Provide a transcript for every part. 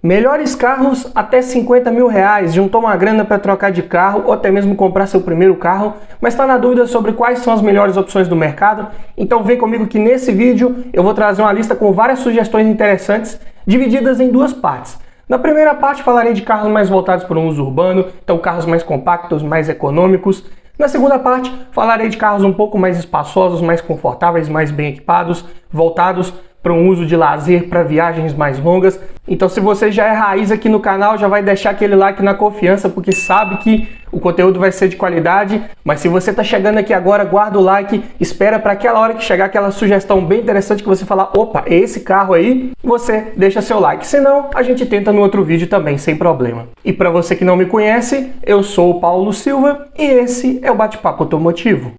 Melhores carros até 50 mil reais, juntou uma grana para trocar de carro ou até mesmo comprar seu primeiro carro, mas está na dúvida sobre quais são as melhores opções do mercado? Então vem comigo que nesse vídeo eu vou trazer uma lista com várias sugestões interessantes, divididas em duas partes. Na primeira parte falarei de carros mais voltados para um uso urbano, então carros mais compactos, mais econômicos. Na segunda parte falarei de carros um pouco mais espaçosos, mais confortáveis, mais bem equipados, voltados para um uso de lazer, para viagens mais longas. Então se você já é raiz aqui no canal, já vai deixar aquele like na confiança, porque sabe que o conteúdo vai ser de qualidade. Mas se você está chegando aqui agora, guarda o like, espera para aquela hora que chegar aquela sugestão bem interessante que você falar, opa, é esse carro aí, você deixa seu like. Senão, a gente tenta no outro vídeo também, sem problema. E para você que não me conhece, eu sou o Paulo Silva e esse é o Bate-Papo Automotivo.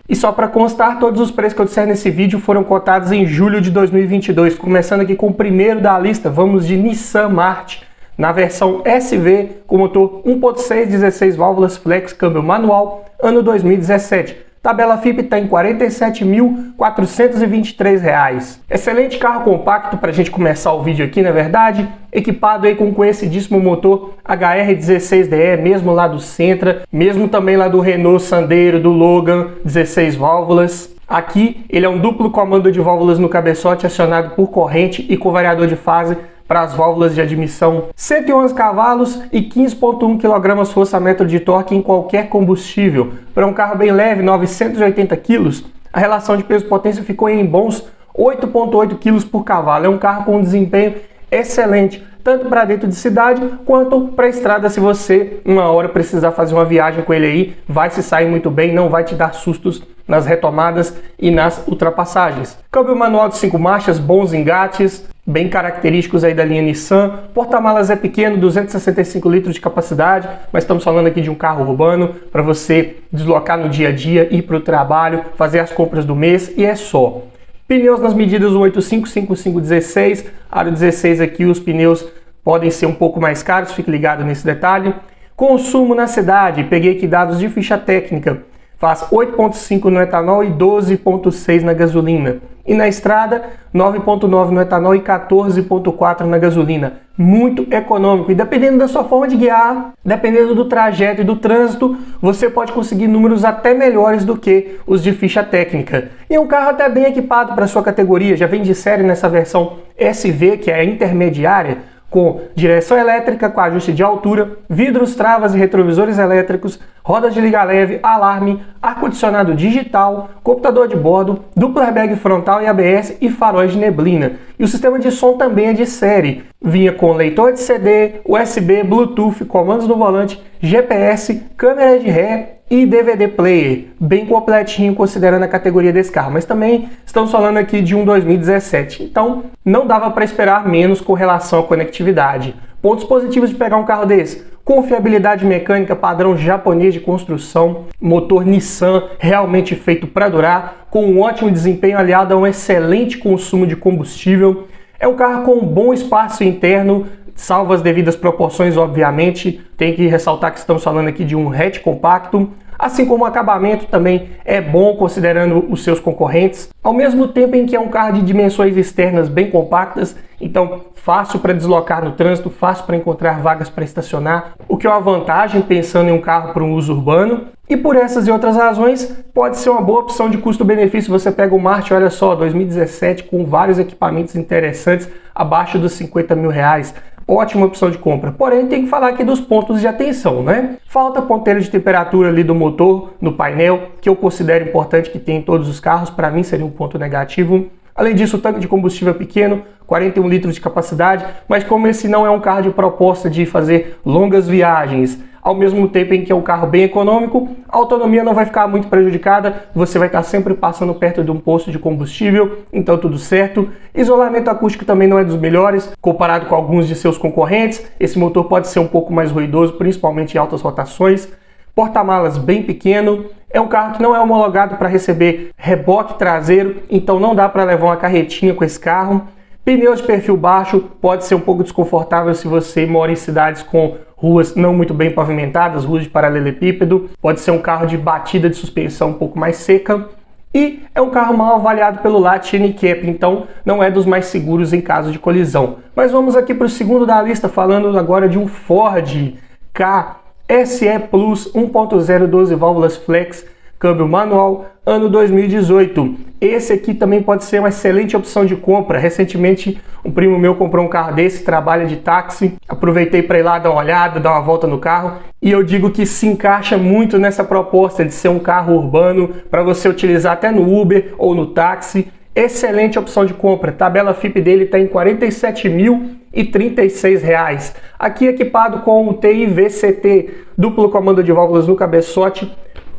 E só para constar, todos os preços que eu disser nesse vídeo foram cotados em julho de 2022. Começando aqui com o primeiro da lista, vamos de Nissan March, na versão SV, com motor 1.6, 16 válvulas flex, câmbio manual, ano 2017. Tabela FIP está em R$ 47.423. Excelente carro compacto para a gente começar o vídeo aqui, na verdade. Equipado aí com um conhecidíssimo motor HR16DE, mesmo lá do Sentra, mesmo também lá do Renault Sandero, do Logan, 16 válvulas. Aqui ele é um duplo comando de válvulas no cabeçote, acionado por corrente e com variador de fase para as válvulas de admissão, 111 cavalos e 15,1 kgfm de torque em qualquer combustível. Para um carro bem leve, 980 kg, a relação de peso-potência ficou em bons 8,8 kg por cavalo. É um carro com um desempenho excelente, tanto para dentro de cidade quanto para a estrada. Se você uma hora precisar fazer uma viagem com ele aí, vai se sair muito bem, não vai te dar sustos nas retomadas e nas ultrapassagens. Câmbio manual de 5 marchas, bons engates, bem característicos aí da linha Nissan. Porta-malas é pequeno, 265 litros de capacidade, mas estamos falando aqui de um carro urbano para você deslocar no dia a dia, ir para o trabalho, fazer as compras do mês e é só. Pneus nas medidas 185, 55, 16, aro 16 aqui, os pneus podem ser um pouco mais caros, fique ligado nesse detalhe. Consumo na cidade, peguei aqui dados de ficha técnica, faz 8,5 no etanol e 12,6 na gasolina. E na estrada, 9,9 no etanol e 14,4 na gasolina. Muito econômico. E dependendo da sua forma de guiar, dependendo do trajeto e do trânsito, você pode conseguir números até melhores do que os de ficha técnica. E é um carro até bem equipado para a sua categoria. Já vem de série nessa versão SV, que é a intermediária, com direção elétrica, com ajuste de altura, vidros, travas e retrovisores elétricos, rodas de liga leve, alarme, ar-condicionado digital, computador de bordo, duplo airbag frontal e ABS e faróis de neblina. E o sistema de som também é de série. Vinha com leitor de CD, USB, Bluetooth, comandos no volante, GPS, câmera de ré e DVD player, bem completinho considerando a categoria desse carro, mas também estamos falando aqui de um 2017, então não dava para esperar menos com relação à conectividade. Pontos positivos de pegar um carro desse: confiabilidade mecânica padrão japonês de construção, motor Nissan realmente feito para durar, com um ótimo desempenho aliado a um excelente consumo de combustível. É um carro com um bom espaço interno, salvo as devidas proporções, obviamente. Tem que ressaltar que estamos falando aqui de um hatch compacto, assim como o acabamento também é bom considerando os seus concorrentes, ao mesmo tempo em que é um carro de dimensões externas bem compactas, então fácil para deslocar no trânsito, fácil para encontrar vagas para estacionar, o que é uma vantagem pensando em um carro para um uso urbano. E por essas e outras razões, pode ser uma boa opção de custo-benefício. Você pega o March, olha só, 2017, com vários equipamentos interessantes, abaixo dos 50 mil reais. Ótima opção de compra. Porém, tem que falar aqui dos pontos de atenção, né? Falta ponteiro de temperatura ali do motor, no painel, que eu considero importante que tem em todos os carros. Para mim seria um ponto negativo. Além disso, o tanque de combustível é pequeno, 41 litros de capacidade, mas como esse não é um carro de proposta de fazer longas viagens, ao mesmo tempo em que é um carro bem econômico, a autonomia não vai ficar muito prejudicada, você vai estar sempre passando perto de um posto de combustível, então tudo certo. Isolamento acústico também não é dos melhores, comparado com alguns de seus concorrentes. Esse motor pode ser um pouco mais ruidoso, principalmente em altas rotações. Porta-malas bem pequeno, é um carro que não é homologado para receber reboque traseiro, então não dá para levar uma carretinha com esse carro. Pneus de perfil baixo, pode ser um pouco desconfortável se você mora em cidades com ruas não muito bem pavimentadas, ruas de paralelepípedo. Pode ser um carro de batida de suspensão um pouco mais seca. E é um carro mal avaliado pelo Lat NCAP, então não é dos mais seguros em caso de colisão. Mas vamos aqui para o segundo da lista, falando agora de um Ford Ka SE Plus 1.0 12 válvulas flex, câmbio manual, ano 2018. Esse aqui também pode ser uma excelente opção de compra. Recentemente um primo meu comprou um carro desse, trabalha de táxi. Aproveitei para ir lá dar uma olhada, dar uma volta no carro. E eu digo que se encaixa muito nessa proposta de ser um carro urbano para você utilizar até no Uber ou no táxi. Excelente opção de compra. Tabela FIP dele está em R$ 47.036. Aqui equipado com o TI VCT, duplo comando de válvulas no cabeçote,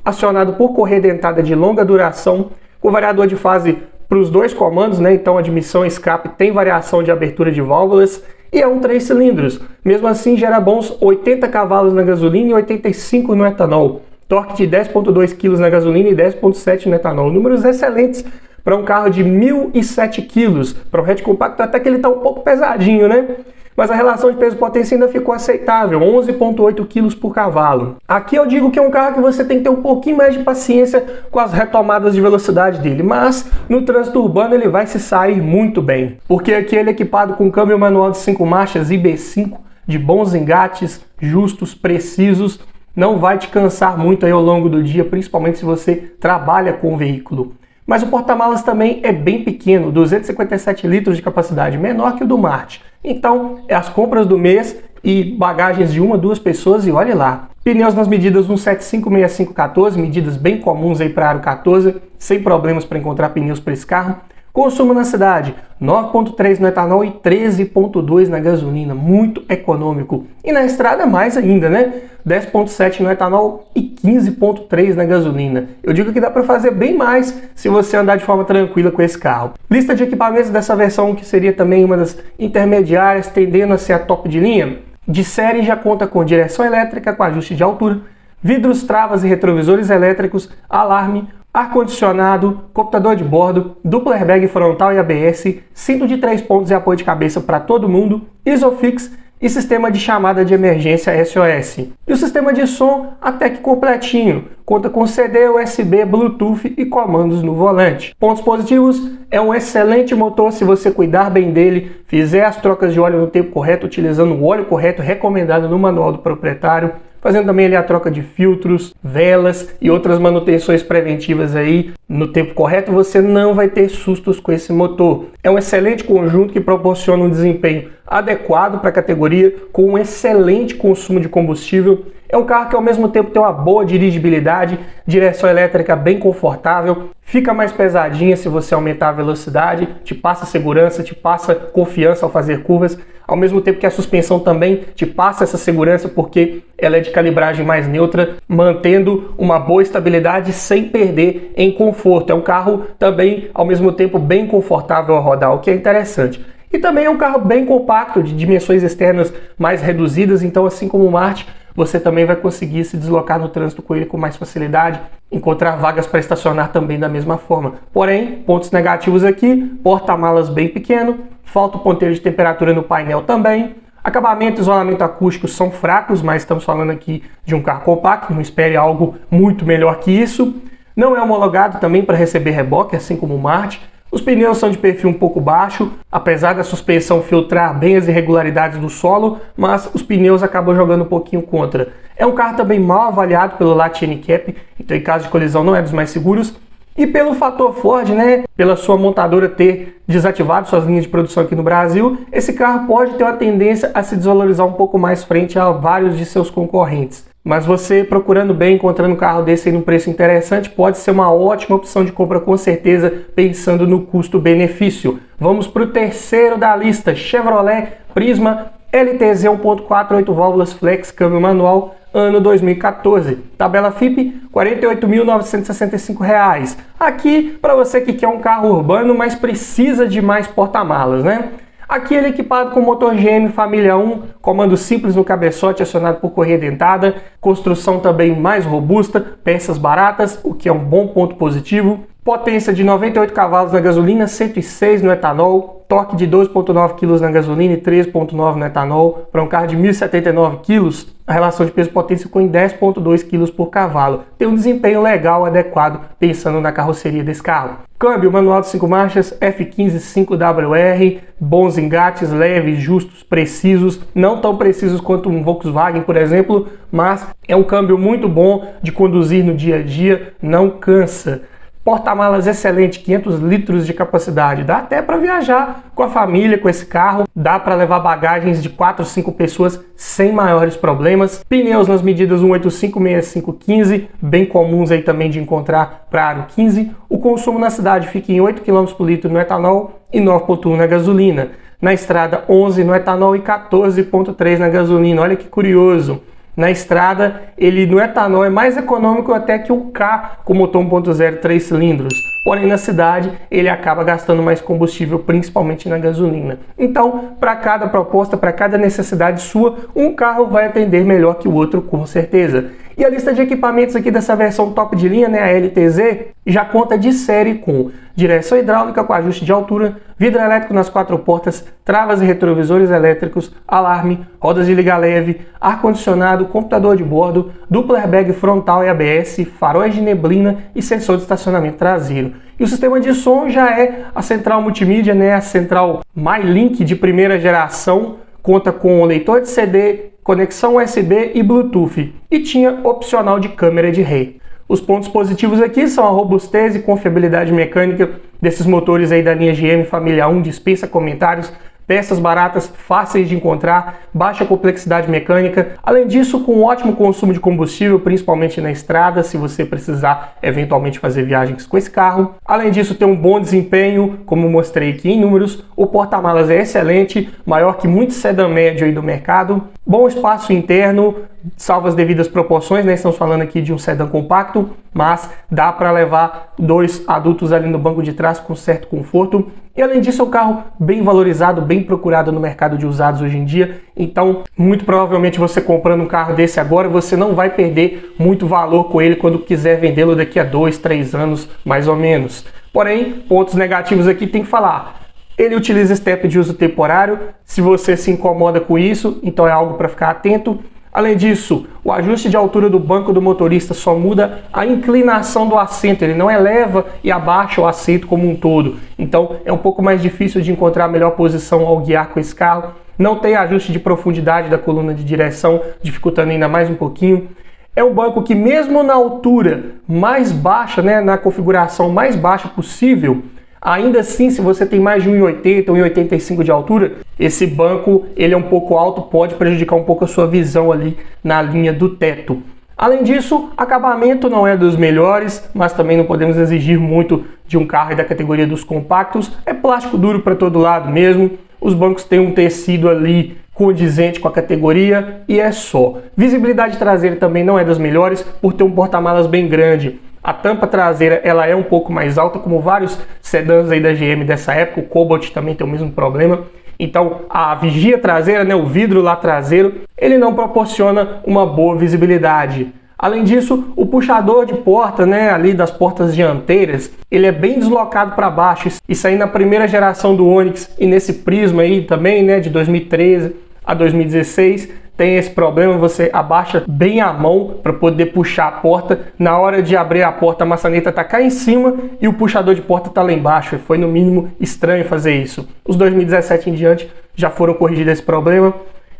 acionado por correia dentada de longa duração, com variador de fase para os dois comandos, né? Então admissão e escape tem variação de abertura de válvulas e é um 3 cilindros. Mesmo assim gera bons 80 cavalos na gasolina e 85 no etanol. Torque de 10.2 kg na gasolina e 10.7 no etanol. Números excelentes para um carro de 1.007 kg. Para um hatch compacto até que ele está um pouco pesadinho, né? Mas a relação de peso-potência ainda ficou aceitável, 11.8 kg por cavalo. Aqui eu digo que é um carro que você tem que ter um pouquinho mais de paciência com as retomadas de velocidade dele, mas no trânsito urbano ele vai se sair muito bem, porque aqui ele é equipado com câmbio manual de 5 marchas IB5, de bons engates, justos, precisos, não vai te cansar muito aí ao longo do dia, principalmente se você trabalha com o veículo. Mas o porta-malas também é bem pequeno, 257 litros de capacidade, menor que o do Marte. Então, é as compras do mês e bagagens de 1 a 2 pessoas e olhe lá. Pneus nas medidas 175/65/14, medidas bem comuns aí para aro 14, sem problemas para encontrar pneus para esse carro. Consumo na cidade, 9.3 no etanol e 13.2 na gasolina, muito econômico. E na estrada mais ainda, né? 10.7 no etanol e 15.3 na gasolina. Eu digo que dá para fazer bem mais se você andar de forma tranquila com esse carro. Lista de equipamentos dessa versão, que seria também uma das intermediárias, tendendo a ser a top de linha. De série já conta com direção elétrica com ajuste de altura, vidros, travas e retrovisores elétricos, alarme, ar-condicionado, computador de bordo, duplo airbag frontal e ABS, cinto de 3 pontos e apoio de cabeça para todo mundo, Isofix e sistema de chamada de emergência SOS. E o sistema de som até que completinho, conta com CD, USB, Bluetooth e comandos no volante. Pontos positivos, é um excelente motor se você cuidar bem dele, fizer as trocas de óleo no tempo correto, utilizando o óleo correto recomendado no manual do proprietário, fazendo também ali a troca de filtros, velas e outras manutenções preventivas aí no tempo correto, você não vai ter sustos com esse motor. É um excelente conjunto que proporciona um desempenho adequado para a categoria, com um excelente consumo de combustível. É um carro que ao mesmo tempo tem uma boa dirigibilidade, direção elétrica bem confortável, fica mais pesadinha se você aumentar a velocidade, te passa segurança, te passa confiança ao fazer curvas, ao mesmo tempo que a suspensão também te passa essa segurança porque ela é de calibragem mais neutra, mantendo uma boa estabilidade sem perder em conforto. É um carro também, ao mesmo tempo, bem confortável a rodar, o que é interessante. E também é um carro bem compacto, de dimensões externas mais reduzidas, então assim como o Marte, você também vai conseguir se deslocar no trânsito com ele com mais facilidade, encontrar vagas para estacionar também da mesma forma. Porém, pontos negativos aqui, porta-malas bem pequeno, falta o ponteiro de temperatura no painel também, acabamento e isolamento acústico são fracos, mas estamos falando aqui de um carro compacto, não espere algo muito melhor que isso. Não é homologado também para receber reboque, assim como o Marte. Os pneus são de perfil um pouco baixo, apesar da suspensão filtrar bem as irregularidades do solo, mas os pneus acabam jogando um pouquinho contra. É um carro também mal avaliado pelo Lat NCAP, então em caso de colisão não é dos mais seguros. E pelo fator Ford, né, pela sua montadora ter desativado suas linhas de produção aqui no Brasil, esse carro pode ter uma tendência a se desvalorizar um pouco mais frente a vários de seus concorrentes. Mas você procurando bem, encontrando um carro desse aí num preço interessante, pode ser uma ótima opção de compra com certeza, pensando no custo-benefício. Vamos para o terceiro da lista, Chevrolet Prisma LTZ 1.4 8 válvulas flex, câmbio manual, ano 2014. Tabela FIP, R$ 48.965. Aqui, para você que quer um carro urbano, mas precisa de mais porta-malas, né? Aqui ele é equipado com motor GM Família 1, comando simples no cabeçote acionado por correia dentada, construção também mais robusta, peças baratas, o que é um bom ponto positivo. Potência de 98 cavalos na gasolina, 106 no etanol, torque de 2,9 kg na gasolina e 3,9 no etanol. Para um carro de 1.079 kg, a relação de peso-potência ficou em 10,2 kg por cavalo. Tem um desempenho legal, adequado, pensando na carroceria desse carro. Câmbio manual de 5 marchas, F15 5WR, bons engates, leves, justos, precisos, não tão precisos quanto um Volkswagen, por exemplo, mas é um câmbio muito bom de conduzir no dia a dia, não cansa. Porta-malas excelente, 500 litros de capacidade, dá até para viajar com a família com esse carro, dá para levar bagagens de 4 ou 5 pessoas sem maiores problemas. Pneus nas medidas 185, 65, 15, bem comuns aí também de encontrar para aro 15. O consumo na cidade fica em 8 km por litro no etanol e 9,1 na gasolina. Na estrada 11 no etanol e 14,3 na gasolina, olha que curioso. Na estrada, ele no etanol é mais econômico até que o K com motor 1.0 3 cilindros. Porém, na cidade, ele acaba gastando mais combustível, principalmente na gasolina. Então, para cada proposta, para cada necessidade sua, um carro vai atender melhor que o outro, com certeza. E a lista de equipamentos aqui dessa versão top de linha, né, a LTZ, já conta de série com direção hidráulica com ajuste de altura, vidro elétrico nas 4 portas, travas e retrovisores elétricos, alarme, rodas de liga leve, ar-condicionado, computador de bordo, duplo airbag frontal e ABS, faróis de neblina e sensor de estacionamento traseiro. E o sistema de som já é a central multimídia, né, a central MyLink de primeira geração, conta com leitor de CD, conexão USB e Bluetooth, e tinha opcional de câmera de ré. Os pontos positivos aqui são a robustez e confiabilidade mecânica desses motores aí da linha GM Família 1, dispensa comentários, peças baratas, fáceis de encontrar, baixa complexidade mecânica. Além disso, com um ótimo consumo de combustível, principalmente na estrada, se você precisar eventualmente fazer viagens com esse carro. Além disso, tem um bom desempenho, como mostrei aqui em números. O porta-malas é excelente, maior que muitos sedã médio aí do mercado. Bom espaço interno, salvo as devidas proporções, né? Estamos falando aqui de um sedã compacto, mas dá para levar 2 adultos ali no banco de trás com certo conforto. E além disso, é um carro bem valorizado, bem procurado no mercado de usados hoje em dia. Então, muito provavelmente você comprando um carro desse agora, você não vai perder muito valor com ele quando quiser vendê-lo daqui a 2, 3 anos, mais ou menos. Porém, pontos negativos aqui tem que falar. Ele utiliza step de uso temporário. Se você se incomoda com isso, então é algo para ficar atento. Além disso, o ajuste de altura do banco do motorista só muda a inclinação do assento, ele não eleva e abaixa o assento como um todo. Então é um pouco mais difícil de encontrar a melhor posição ao guiar com esse carro. Não tem ajuste de profundidade da coluna de direção, dificultando ainda mais um pouquinho. É um banco que mesmo na altura mais baixa, né, na configuração mais baixa possível, ainda assim, se você tem mais de 1,80 ou 1,85 de altura, esse banco ele é um pouco alto, pode prejudicar um pouco a sua visão ali na linha do teto. Além disso, acabamento não é dos melhores, mas também não podemos exigir muito de um carro da categoria dos compactos. É plástico duro para todo lado mesmo. Os bancos têm um tecido ali condizente com a categoria e é só. Visibilidade traseira também não é das melhores por ter um porta-malas bem grande. A tampa traseira ela é um pouco mais alta, como vários sedãs aí da GM dessa época. O Cobalt também tem o mesmo problema. Então a vigia traseira, né, o vidro lá traseiro, ele não proporciona uma boa visibilidade. Além disso, o puxador de porta, né, ali das portas dianteiras, ele é bem deslocado para baixo. Isso aí na primeira geração do Onix e nesse Prisma aí também, né, de 2013 a 2016, tem esse problema, você abaixa bem a mão para poder puxar a porta. Na hora de abrir a porta, a maçaneta está cá em cima e o puxador de porta está lá embaixo. Foi no mínimo estranho fazer isso. Os 2017 em diante já foram corrigidos esse problema.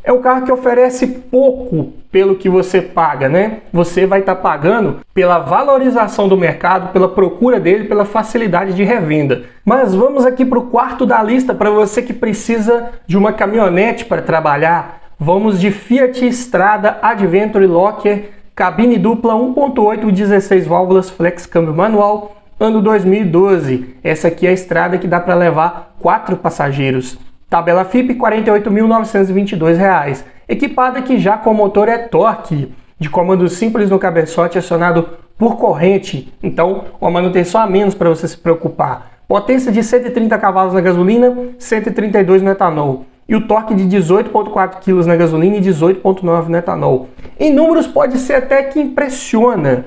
É um carro que oferece pouco pelo que você paga, né? Você vai estar pagando pela valorização do mercado, pela procura dele, pela facilidade de revenda. Mas vamos aqui para o quarto da lista para você que precisa de uma caminhonete para trabalhar. Vamos de Fiat Strada Adventure Locker, cabine dupla 1.8, 16 válvulas, flex câmbio manual, ano 2012. Essa aqui é a Strada que dá para levar 4 passageiros. Tabela FIP R$ 48.922. Equipada aqui já com motor e-torque, de comando simples no cabeçote acionado por corrente. Então, uma manutenção a menos para você se preocupar. Potência de 130 cavalos na gasolina, 132 no etanol. E o torque de 18,4 kg na gasolina e 18,9 no etanol. Em números pode ser até que impressiona.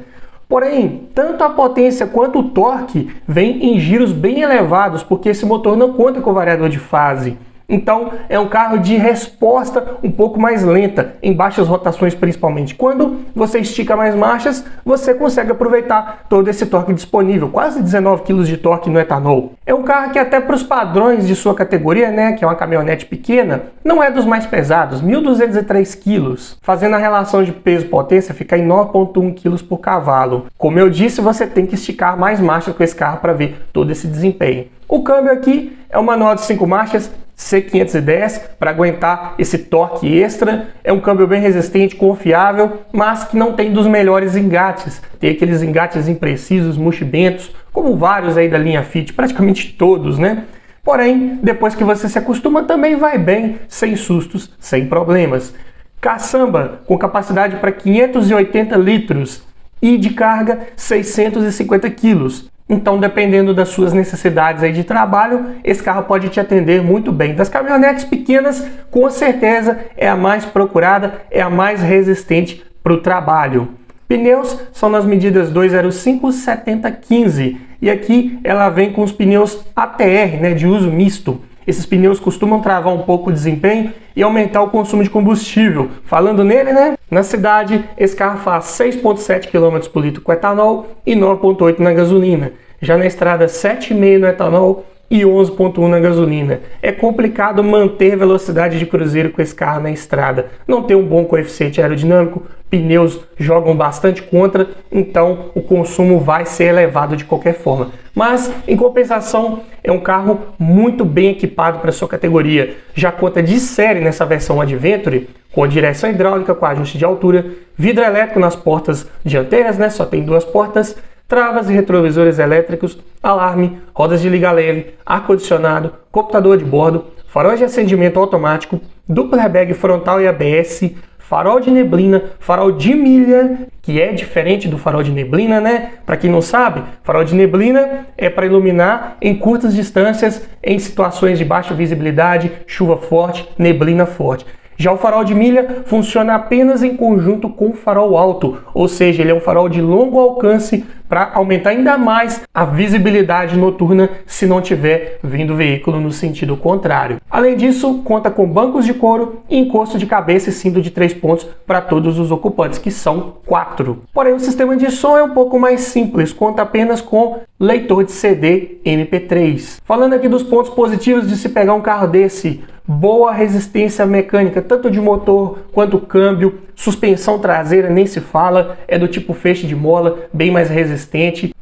Porém, tanto a potência quanto o torque vêm em giros bem elevados, porque esse motor não conta com variador de fase. Então, é um carro de resposta um pouco mais lenta, em baixas rotações principalmente. Quando você estica mais marchas, você consegue aproveitar todo esse torque disponível, quase 19 kg de torque no etanol. É um carro que até para os padrões de sua categoria, né, que é uma caminhonete pequena, não é dos mais pesados, 1.203 kg, fazendo a relação de peso-potência ficar em 9,1 kg por cavalo. Como eu disse, você tem que esticar mais marchas com esse carro para ver todo esse desempenho. O câmbio aqui é um manual de 5 marchas, C510, para aguentar esse torque extra. É um câmbio bem resistente, confiável, mas que não tem dos melhores engates. Tem aqueles engates imprecisos, mochibentos, como vários aí da linha Fit, praticamente todos, né? Porém, depois que você se acostuma, também vai bem, sem sustos, sem problemas. Caçamba, com capacidade para 580 litros e de carga 650 quilos. Então, dependendo das suas necessidades aí de trabalho, esse carro pode te atender muito bem. Das caminhonetes pequenas, com certeza é a mais procurada, é a mais resistente para o trabalho. Pneus são nas medidas 205 70 15 e aqui ela vem com os pneus ATR, né, de uso misto. Esses pneus costumam travar um pouco o desempenho e aumentar o consumo de combustível. Falando nele, né? Na cidade, esse carro faz 6,7 km por litro com etanol e 9,8 na gasolina. Já na estrada, 7,5 no etanol e 11,1 na gasolina. É complicado manter velocidade de cruzeiro com esse carro na estrada. Não tem um bom coeficiente aerodinâmico, pneus jogam bastante contra, então o consumo vai ser elevado de qualquer forma. Mas, em compensação, é um carro muito bem equipado para sua categoria. Já conta de série nessa versão Adventure, com a direção hidráulica, com ajuste de altura, vidro elétrico nas portas dianteiras, né? Só tem 2 portas, travas e retrovisores elétricos, alarme, rodas de liga leve, ar-condicionado, computador de bordo, faróis de acendimento automático, duplo airbag frontal e ABS, farol de neblina, farol de milha, que é diferente do farol de neblina, né? Para quem não sabe, farol de neblina é para iluminar em curtas distâncias em situações de baixa visibilidade, chuva forte, neblina forte. Já o farol de milha funciona apenas em conjunto com o farol alto, ou seja, ele é um farol de longo alcance para aumentar ainda mais a visibilidade noturna se não tiver vindo o veículo no sentido contrário. Além disso, conta com bancos de couro e encosto de cabeça e cinto de 3 pontos para todos os ocupantes, que são 4. Porém, o sistema de som é um pouco mais simples, conta apenas com leitor de CD MP3. Falando aqui dos pontos positivos de se pegar um carro desse: boa resistência mecânica, tanto de motor quanto câmbio, suspensão traseira nem se fala, é do tipo feixe de mola, bem mais resistente,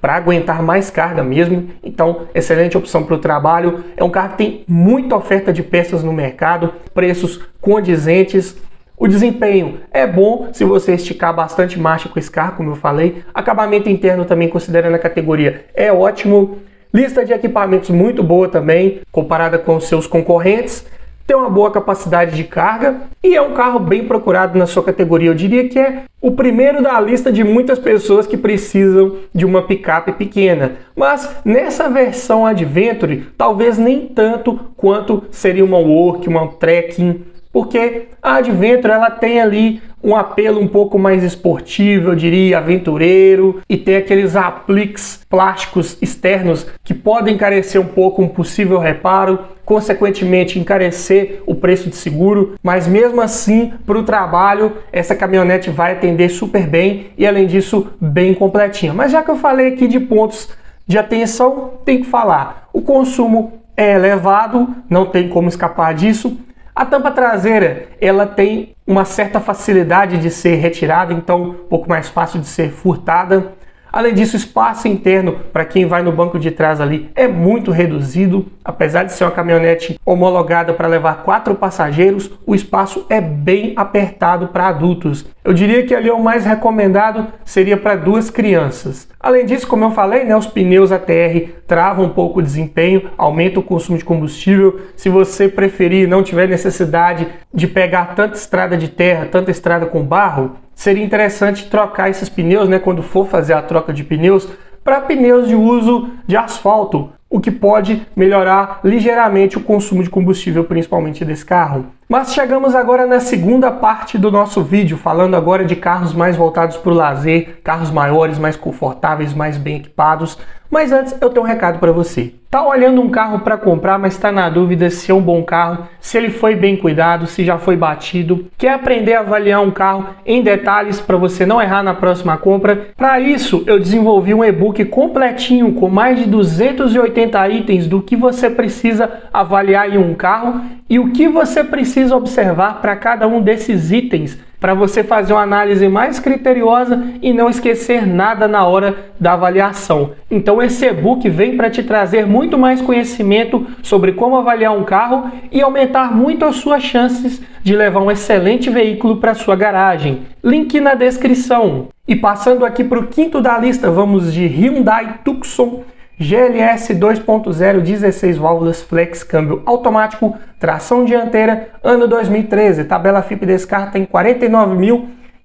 para aguentar mais carga mesmo, então excelente opção para o trabalho. É um carro que tem muita oferta de peças no mercado, preços condizentes. O desempenho é bom se você esticar bastante marcha com esse carro, como eu falei. Acabamento interno também, considerando a categoria, é ótimo. Lista de equipamentos muito boa também, comparada com os seus concorrentes. Tem uma boa capacidade de carga e é um carro bem procurado na sua categoria. Eu diria que é o primeiro da lista de muitas pessoas que precisam de uma picape pequena. Mas nessa versão Adventure, talvez nem tanto quanto seria uma Work, uma Trekking, porque a Adventure ela tem ali um apelo um pouco mais esportivo, eu diria, aventureiro, e tem aqueles apliques plásticos externos que podem encarecer um pouco um possível reparo, consequentemente encarecer o preço de seguro, mas mesmo assim, para o trabalho, essa caminhonete vai atender super bem e, além disso, bem completinha. Mas já que eu falei aqui de pontos de atenção, tem que falar. O consumo é elevado, não tem como escapar disso. A tampa traseira, ela tem uma certa facilidade de ser retirada, então um pouco mais fácil de ser furtada. Além disso, o espaço interno para quem vai no banco de trás ali é muito reduzido. Apesar de ser uma caminhonete homologada para levar 4 passageiros, o espaço é bem apertado para adultos. Eu diria que ali o mais recomendado seria para 2 crianças. Além disso, como eu falei, né, os pneus ATR travam um pouco o desempenho, aumenta o consumo de combustível. Se você preferir, não tiver necessidade de pegar tanta estrada de terra, tanta estrada com barro, seria interessante trocar esses pneus, né, quando for fazer a troca de pneus, para pneus de uso de asfalto, o que pode melhorar ligeiramente o consumo de combustível, principalmente desse carro. Mas chegamos agora na segunda parte do nosso vídeo, falando agora de carros mais voltados para o lazer, carros maiores, mais confortáveis, mais bem equipados. Mas antes eu tenho um recado para você. Tá olhando um carro para comprar, mas está na dúvida se é um bom carro, se ele foi bem cuidado, se já foi batido. Quer aprender a avaliar um carro em detalhes para você não errar na próxima compra? Para isso, eu desenvolvi um e-book completinho com mais de 280 itens do que você precisa avaliar em um carro e o que você precisa observar para cada um desses itens, para você fazer uma análise mais criteriosa e não esquecer nada na hora da avaliação. Então esse e-book vem para te trazer muito mais conhecimento sobre como avaliar um carro e aumentar muito as suas chances de levar um excelente veículo para sua garagem. Link na descrição. E passando aqui para o quinto da lista, vamos de Hyundai Tucson GLS 2.0, 16 válvulas, flex, câmbio automático, tração dianteira, ano 2013. Tabela FIPE desse carro tem R$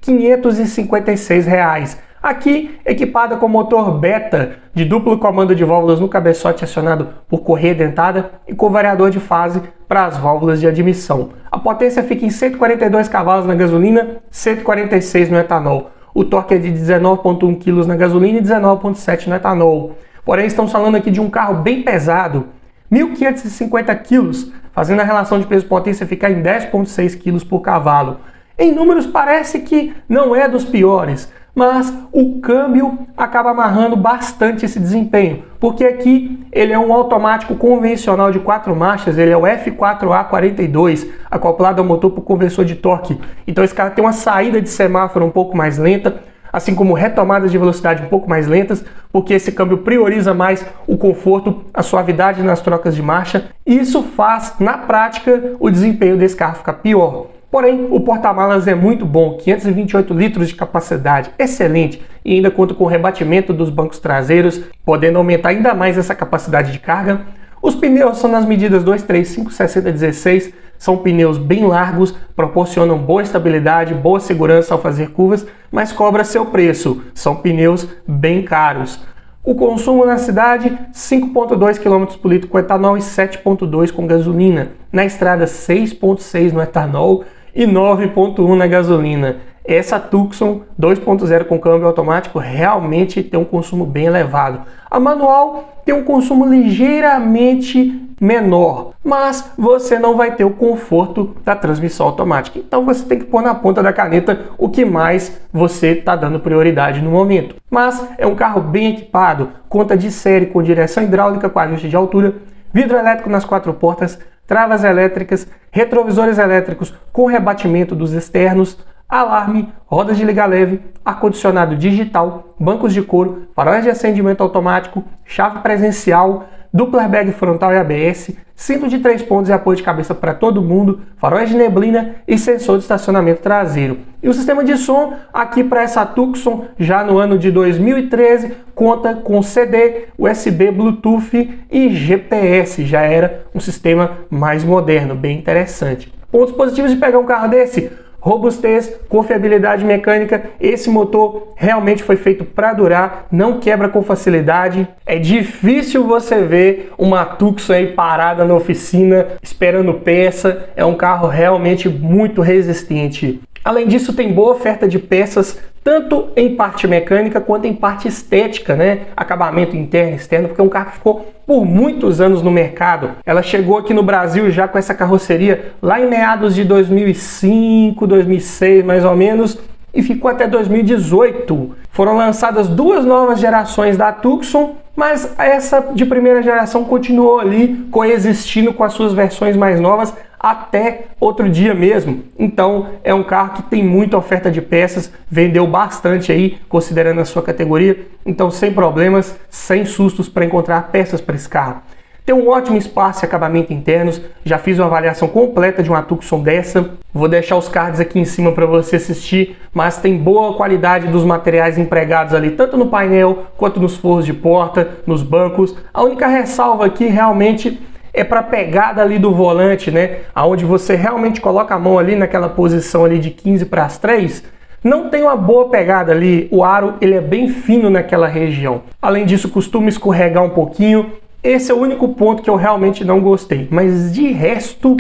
49.556. Aqui, equipada com motor beta de duplo comando de válvulas no cabeçote acionado por correia dentada e com variador de fase para as válvulas de admissão. A potência fica em 142 cavalos na gasolina, 146 no etanol. O torque é de 19,1 kg na gasolina e 19,7 no etanol. Porém, estamos falando aqui de um carro bem pesado, 1.550 kg, fazendo a relação de peso-potência ficar em 10,6 kg por cavalo. Em números parece que não é dos piores, mas o câmbio acaba amarrando bastante esse desempenho, porque aqui ele é um automático convencional de 4 marchas, ele é o F4A42, acoplado ao motor por conversor de torque. Então esse cara tem uma saída de semáforo um pouco mais lenta, assim como retomadas de velocidade um pouco mais lentas, porque esse câmbio prioriza mais o conforto, a suavidade nas trocas de marcha, e isso faz, na prática, o desempenho desse carro ficar pior. Porém, o porta-malas é muito bom, 528 litros de capacidade, excelente, e ainda conta com o rebatimento dos bancos traseiros, podendo aumentar ainda mais essa capacidade de carga. Os pneus são nas medidas 235, 60, 16, são pneus bem largos, proporcionam boa estabilidade, boa segurança ao fazer curvas, mas cobra seu preço, são pneus bem caros. O consumo na cidade, 5,2 km por litro com etanol e 7,2 com gasolina. Na estrada, 6,6 no etanol e 9,1 na gasolina. Essa Tucson 2.0 com câmbio automático realmente tem um consumo bem elevado. A manual tem um consumo ligeiramente menor, mas você não vai ter o conforto da transmissão automática. Então você tem que pôr na ponta da caneta o que mais você está dando prioridade no momento. Mas é um carro bem equipado, conta de série com direção hidráulica com ajuste de altura, vidro elétrico nas 4 portas, travas elétricas, retrovisores elétricos com rebatimento dos externos, alarme, rodas de liga leve, ar-condicionado digital, bancos de couro, faróis de acendimento automático, chave presencial, dupla airbag frontal e ABS, cinto de 3 pontos e apoio de cabeça para todo mundo, faróis de neblina e sensor de estacionamento traseiro. E o sistema de som aqui para essa Tucson, já no ano de 2013, conta com CD, USB, Bluetooth e GPS, já era um sistema mais moderno, bem interessante. Pontos positivos de pegar um carro desse: robustez, confiabilidade mecânica, esse motor realmente foi feito para durar, não quebra com facilidade. É difícil você ver uma Tucson aí parada na oficina esperando peça, é um carro realmente muito resistente. Além disso, tem boa oferta de peças, tanto em parte mecânica quanto em parte estética, né? Acabamento interno e externo, porque é um carro que ficou por muitos anos no mercado. Ela chegou aqui no Brasil já com essa carroceria lá em meados de 2005, 2006 mais ou menos, e ficou até 2018. Foram lançadas 2 novas gerações da Tucson, mas essa de primeira geração continuou ali coexistindo com as suas versões mais novas até outro dia mesmo. Então é um carro que tem muita oferta de peças, vendeu bastante aí considerando a sua categoria, então sem problemas, sem sustos para encontrar peças para esse carro. Tem um ótimo espaço e acabamento internos, já fiz uma avaliação completa de uma Tucson dessa, vou deixar os cards aqui em cima para você assistir, mas tem boa qualidade dos materiais empregados ali, tanto no painel quanto nos forros de porta, nos bancos. A única ressalva aqui realmente é para a pegada ali do volante, né? Aonde você realmente coloca a mão ali naquela posição ali de 15 para as 3, não tem uma boa pegada ali, o aro ele é bem fino naquela região. Além disso, costuma escorregar um pouquinho. Esse é o único ponto que eu realmente não gostei, mas de resto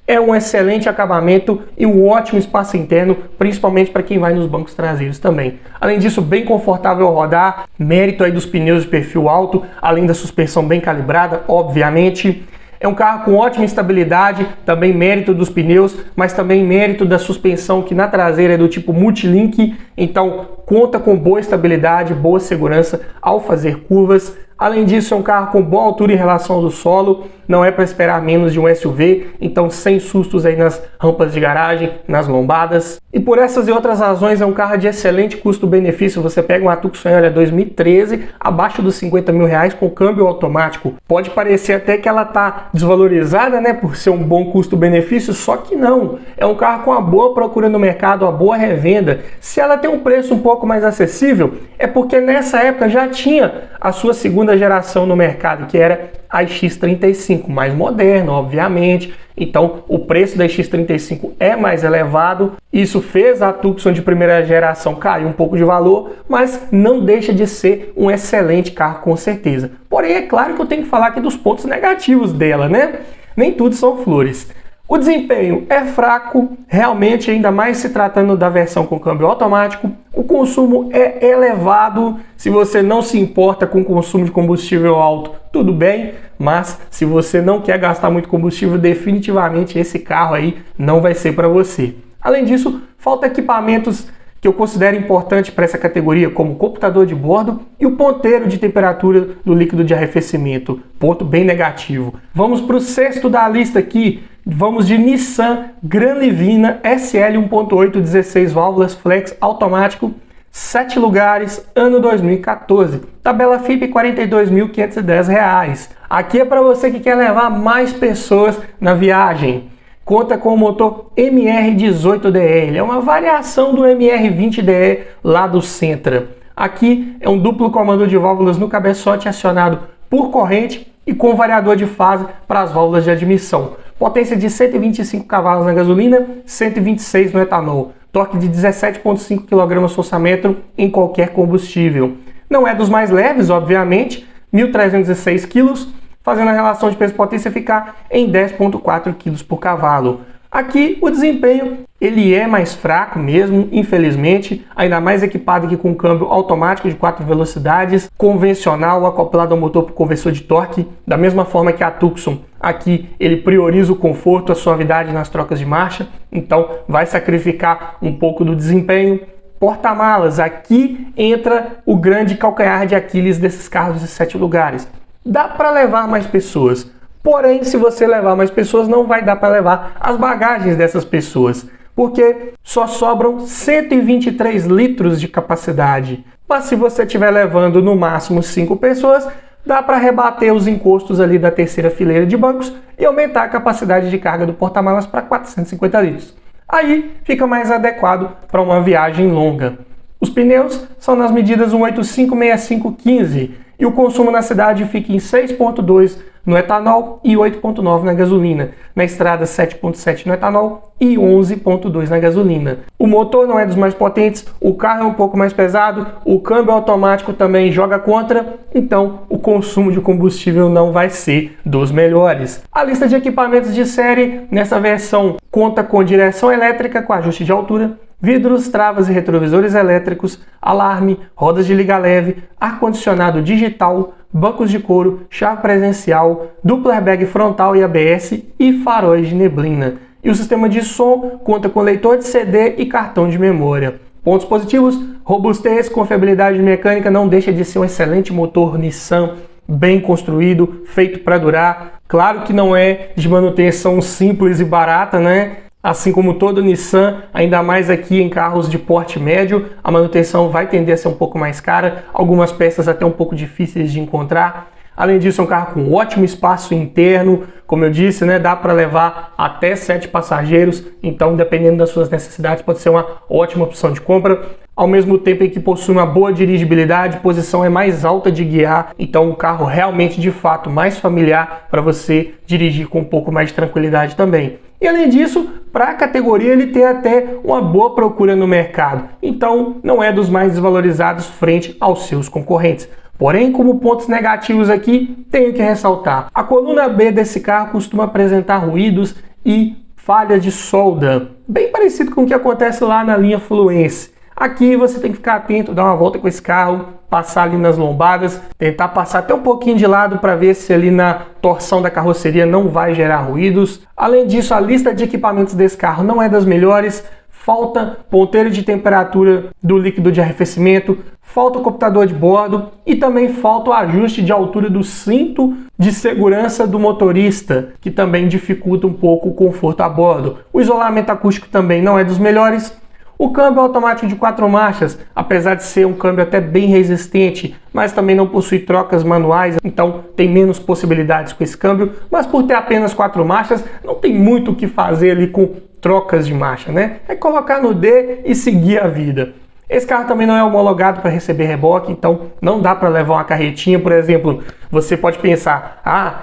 é um excelente acabamento e um ótimo espaço interno, principalmente para quem vai nos bancos traseiros também. Além disso, bem confortável ao rodar, mérito aí dos pneus de perfil alto, além da suspensão bem calibrada, obviamente. É um carro com ótima estabilidade, também mérito dos pneus, mas também mérito da suspensão, que na traseira é do tipo multilink, então conta com boa estabilidade, boa segurança ao fazer curvas. Além disso, é um carro com boa altura em relação ao solo, não é para esperar menos de um SUV, então sem sustos aí nas rampas de garagem, nas lombadas. E por essas e outras razões é um carro de excelente custo-benefício. Você pega um Tucson 2013, abaixo dos 50 mil reais, com câmbio automático. Pode parecer até que ela está desvalorizada, né, por ser um bom custo-benefício, só que não. É um carro com uma boa procura no mercado, uma boa revenda. Se ela tem um preço um pouco mais acessível, é porque nessa época já tinha a sua segunda geração no mercado, que era a X35, mais moderna, obviamente. Então o preço da X35 é mais elevado. Isso fez a Tucson de primeira geração cair um pouco de valor, mas não deixa de ser um excelente carro com certeza. Porém, é claro que eu tenho que falar aqui dos pontos negativos dela, né? Nem tudo são flores. O desempenho é fraco, realmente, ainda mais se tratando da versão com câmbio automático. O consumo é elevado. Se você não se importa com o consumo de combustível alto, tudo bem, mas se você não quer gastar muito combustível, definitivamente esse carro aí não vai ser para você. Além disso, falta equipamentos que eu considero importante para essa categoria, como o computador de bordo e o ponteiro de temperatura do líquido de arrefecimento, ponto bem negativo. Vamos para o sexto da lista aqui. Vamos de Nissan Gran Livina SL 1.8 16 válvulas flex automático, 7 lugares, ano 2014. Tabela FIPE R$ 42.510. Aqui é para você que quer levar mais pessoas na viagem. Conta com o motor MR18DE, é uma variação do MR20DE lá do Sentra. Aqui é um duplo comando de válvulas no cabeçote acionado por corrente e com variador de fase para as válvulas de admissão. Potência de 125 cavalos na gasolina, 126 no etanol. Torque de 17,5 kgfm em qualquer combustível. Não é dos mais leves, obviamente, 1.306 kg, fazendo a relação de peso-potência ficar em 10,4 kg por cavalo. Aqui o desempenho ele é mais fraco mesmo, infelizmente, ainda mais equipado aqui com câmbio automático de 4 velocidades, convencional, acoplado ao motor por conversor de torque, da mesma forma que a Tucson. Aqui ele prioriza o conforto, a suavidade nas trocas de marcha, então vai sacrificar um pouco do desempenho. Porta-malas, aqui entra o grande calcanhar de Aquiles desses carros de 7 lugares. Dá para levar mais pessoas, porém se você levar mais pessoas não vai dar para levar as bagagens dessas pessoas, porque só sobram 123 litros de capacidade. Mas se você estiver levando no máximo 5 pessoas, dá para rebater os encostos ali da terceira fileira de bancos e aumentar a capacidade de carga do porta-malas para 450 litros. Aí fica mais adequado para uma viagem longa. Os pneus são nas medidas 185/65/15 e o consumo na cidade fica em 6,2 no etanol e 8,9 na gasolina. Na estrada, 7,7 no etanol e 11,2 na gasolina. O motor não é dos mais potentes, o carro é um pouco mais pesado, o câmbio automático também joga contra, então o consumo de combustível não vai ser dos melhores. A lista de equipamentos de série nessa versão conta com direção elétrica com ajuste de altura, vidros, travas e retrovisores elétricos, alarme, rodas de liga leve, ar-condicionado digital, bancos de couro, chave presencial, duplo airbag frontal e ABS e faróis de neblina. E o sistema de som conta com leitor de CD e cartão de memória. Pontos positivos: robustez, confiabilidade mecânica, não deixa de ser um excelente motor Nissan, bem construído, feito para durar. Claro que não é de manutenção simples e barata, né? Assim como todo Nissan, ainda mais aqui em carros de porte médio, a manutenção vai tender a ser um pouco mais cara, algumas peças até um pouco difíceis de encontrar. Além disso, é um carro com ótimo espaço interno, como eu disse, né, dá para levar até 7 passageiros, então dependendo das suas necessidades pode ser uma ótima opção de compra. Ao mesmo tempo em que possui uma boa dirigibilidade, posição é mais alta de guiar, então o carro realmente de fato mais familiar para você dirigir com um pouco mais de tranquilidade também. E além disso, para a categoria ele tem até uma boa procura no mercado, então não é dos mais desvalorizados frente aos seus concorrentes. Porém, como pontos negativos aqui, tenho que ressaltar: a coluna B desse carro costuma apresentar ruídos e falha de solda, bem parecido com o que acontece lá na linha Fluence. Aqui você tem que ficar atento, dar uma volta com esse carro, passar ali nas lombadas, tentar passar até um pouquinho de lado para ver se ali na torção da carroceria não vai gerar ruídos. Além disso, a lista de equipamentos desse carro não é das melhores. Falta ponteiro de temperatura do líquido de arrefecimento, falta o computador de bordo e também falta o ajuste de altura do cinto de segurança do motorista, que também dificulta um pouco o conforto a bordo. O isolamento acústico também não é dos melhores. O câmbio automático de 4 marchas, apesar de ser um câmbio até bem resistente, mas também não possui trocas manuais, então tem menos possibilidades com esse câmbio, mas por ter apenas 4 marchas, não tem muito o que fazer ali com trocas de marcha, né? É colocar no D e seguir a vida. Esse carro também não é homologado para receber reboque, então não dá para levar uma carretinha, por exemplo. Você pode pensar,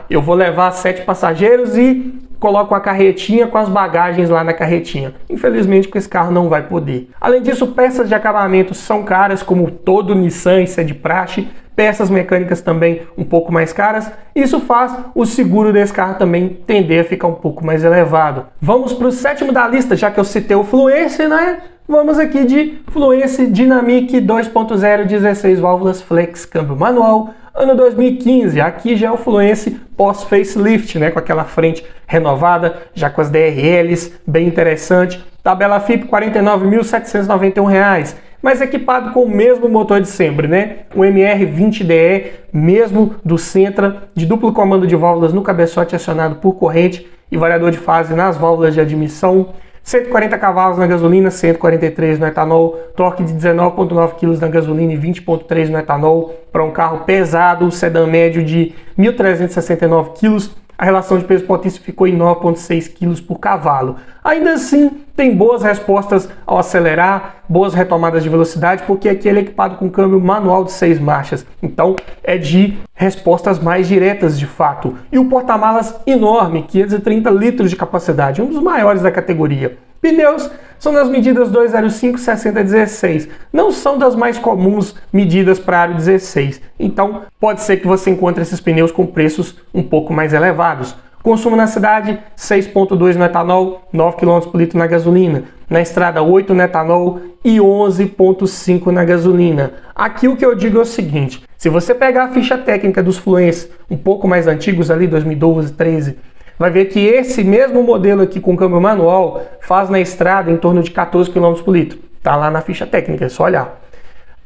eu vou levar 7 passageiros e coloco a carretinha com as bagagens lá na carretinha. Infelizmente, com esse carro não vai poder. Além disso, peças de acabamento são caras, como todo Nissan, isso é de praxe. Peças mecânicas também um pouco mais caras. Isso faz o seguro desse carro também tender a ficar um pouco mais elevado. Vamos para o sétimo da lista, já que eu citei o Fluence, né? Vamos aqui de Fluence Dynamic 2.0 16 válvulas flex, câmbio manual, ano 2015. Aqui já é o Fluence pós-facelift, né? Com aquela frente renovada, já com as DRLs, bem interessante. Tabela FIP R$ 49.791. Mas equipado com o mesmo motor de sempre, né? O MR20DE, mesmo do Sentra, de duplo comando de válvulas no cabeçote acionado por corrente e variador de fase nas válvulas de admissão. 140 cavalos na gasolina, 143 no etanol, torque de 19,9 kg na gasolina e 20,3 no etanol. Para um carro pesado, sedã médio de 1.369 kg, a relação de peso-potência ficou em 9,6 kg por cavalo. Ainda assim, tem boas respostas ao acelerar, boas retomadas de velocidade, porque aqui ele é equipado com câmbio manual de 6 marchas. Então, é de respostas mais diretas de fato. E o porta-malas enorme, 530 litros de capacidade, um dos maiores da categoria. Pneus são nas medidas 205 60/16, não são das mais comuns medidas para aro 16, então pode ser que você encontre esses pneus com preços um pouco mais elevados. Consumo na cidade, 6,2 no etanol, 9 km por litro na gasolina. Na estrada, 8 no etanol e 11,5 na gasolina. Aqui o que eu digo é o seguinte, se você pegar a ficha técnica dos Fluence um pouco mais antigos ali, 2012, 13, vai ver que esse mesmo modelo aqui com câmbio manual faz na estrada em torno de 14 km por litro. Tá lá na ficha técnica, é só olhar.